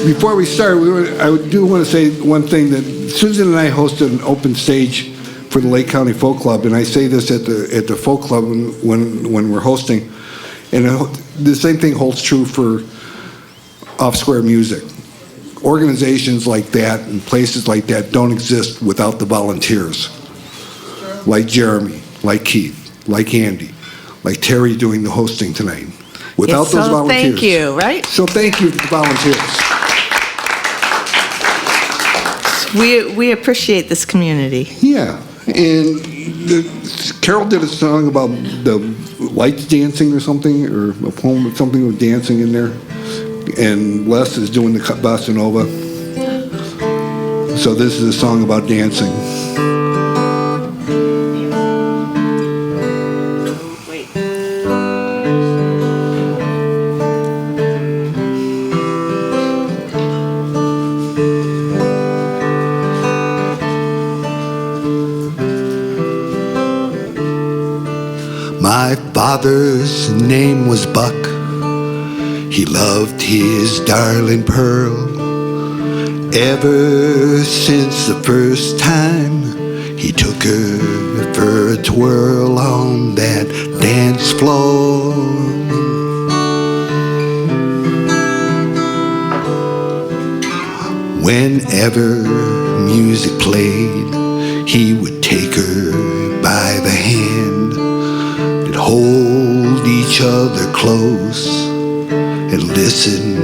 Before we start, I do want to say one thing, that Susan and I hosted an open stage for the Lake County Folk Club, and I say this at the Folk Club when we're hosting, and the same thing holds true for off-square music. Organizations like that and places like that don't exist without the volunteers, like Jeremy, like Keith, like Andy, like Terry doing the hosting tonight. Without those volunteers. Thank you, right? So thank you to the volunteers. We appreciate this community. Yeah, and Carol did a song about the lights dancing or something, or a poem with something with dancing in there. And Les is doing the bossa nova. So this is a song about dancing. My father's name was Buck. He loved his darling Pearl. Ever since the first time he took her for a twirl on that dance floor. Whenever music played, he would take her by the hand. They'd hold each other close and listen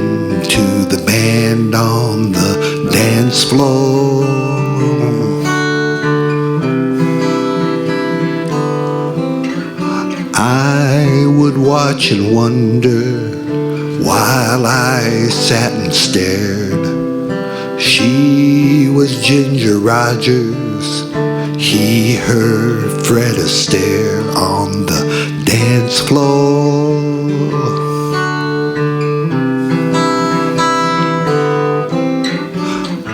to the band on the dance floor. I would watch and wonder while I sat and stared. She was Ginger Rogers, he her Fred Astaire on the dance floor.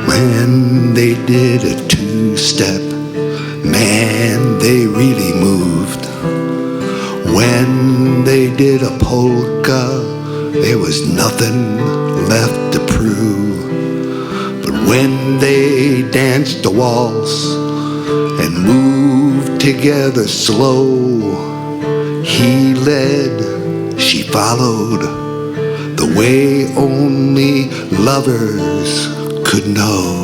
When they did a two-step, man, they really moved. When they did a polka, there was nothing left to prove. But when they danced a waltz and moved together slow, he led, she followed, the way only lovers could know.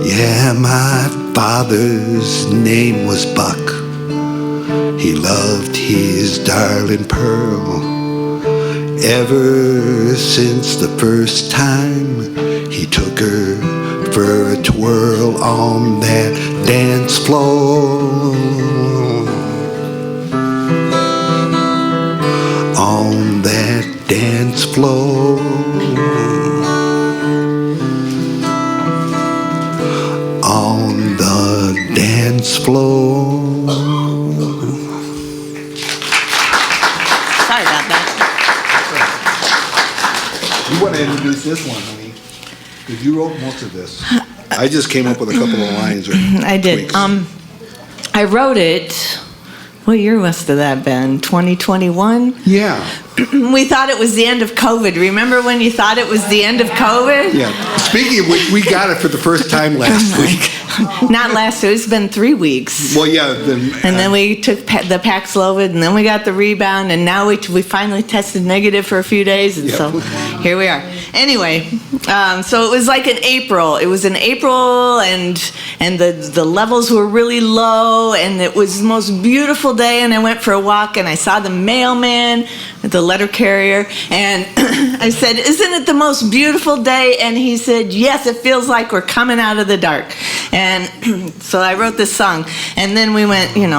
Yeah, my father's name was Buck. He loved his darling Pearl. Ever since the first time he took her for a twirl on that dance floor. On that dance floor. On the dance floor. Sorry about that. You want to introduce this one, honey, because you wrote most of this. I just came up with a couple of lines. I did. Tweaks. I wrote it. What year must have that been? 2021? Yeah. We thought it was the end of COVID. Remember when you thought it was the end of COVID? Yeah. Speaking of which, we got it for the first time last week. Not last week. It's been 3 weeks. Well, yeah. And then we took the Paxlovid, and then we got the rebound, and now we finally tested negative for a few days, and so here we are. Anyway, so it was like in April. It was in April, and the levels were really low, and it was the most beautiful day, and I went for a walk, and I saw the mailman, the letter carrier, and I said, "Isn't it the most beautiful day?" And he said, "Yes, it feels like we're coming out of the dark." And so I wrote this song, and then we went, and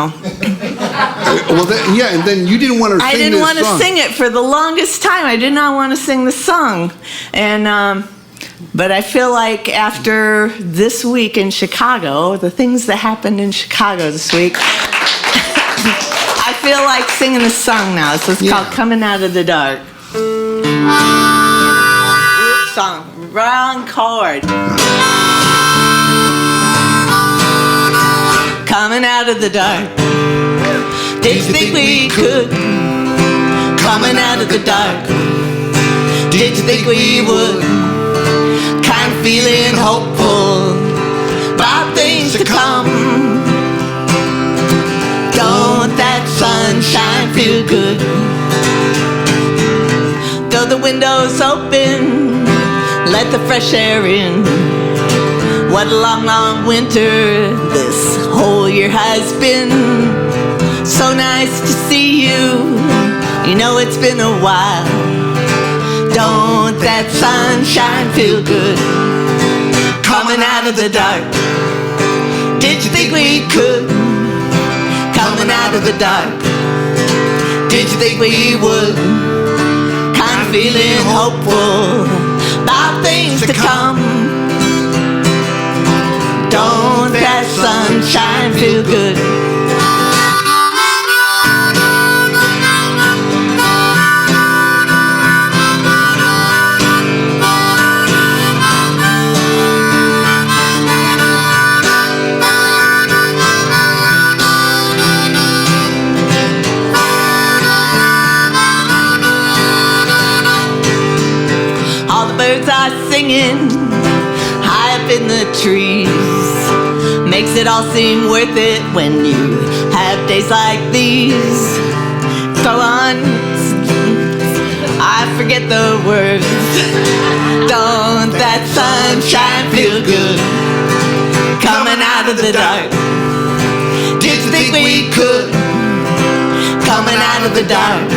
then you didn't want to sing this song. I didn't want to sing it for the longest time. I did not want to sing the song. And but I feel like after this week in Chicago, the things that happened in Chicago this week, I feel like singing the song now. So it's called Coming Out of the Dark. Song, wrong chord. Coming out of the dark. Didn't think we could coming out of the dark. Did you think we would? Kind of feeling hopeful about things to come. Don't that sunshine feel good? Though the window's open, let the fresh air in. What a long, long winter this whole year has been. So nice to see you, you know it's been a while. Don't that sunshine feel good? Coming out of the dark. Did you think we could? Coming out of the dark. Did you think we would? Kind of feeling hopeful about things to come. Don't that sunshine feel good? All the birds are singing high up in the trees. Makes it all seem worth it when you have days like these. Go on, I forget the words. Don't that sunshine feel good? Coming out of the dark. Did you think we could? Coming out of the dark.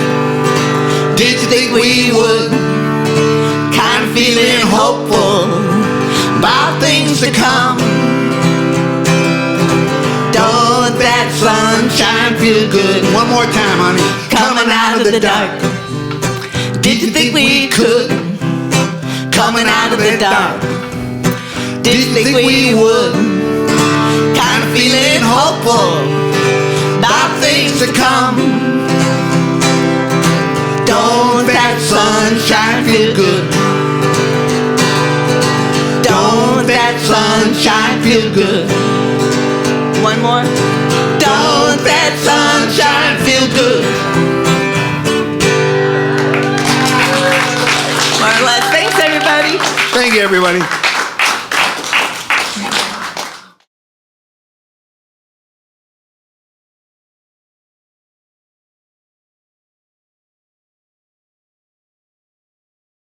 Did you think we would? Kind of feeling hopeful about things to come. Don't that sunshine feel good? One more time, honey. Coming out of the dark. Did you think we could? Coming out of the dark. Did you think we would? Kind of feeling hopeful about things to come. Don't that sunshine feel good? Don't that sunshine feel good? One more. Don't that sunshine feel good? More or less. Thanks, everybody. Thank you, everybody.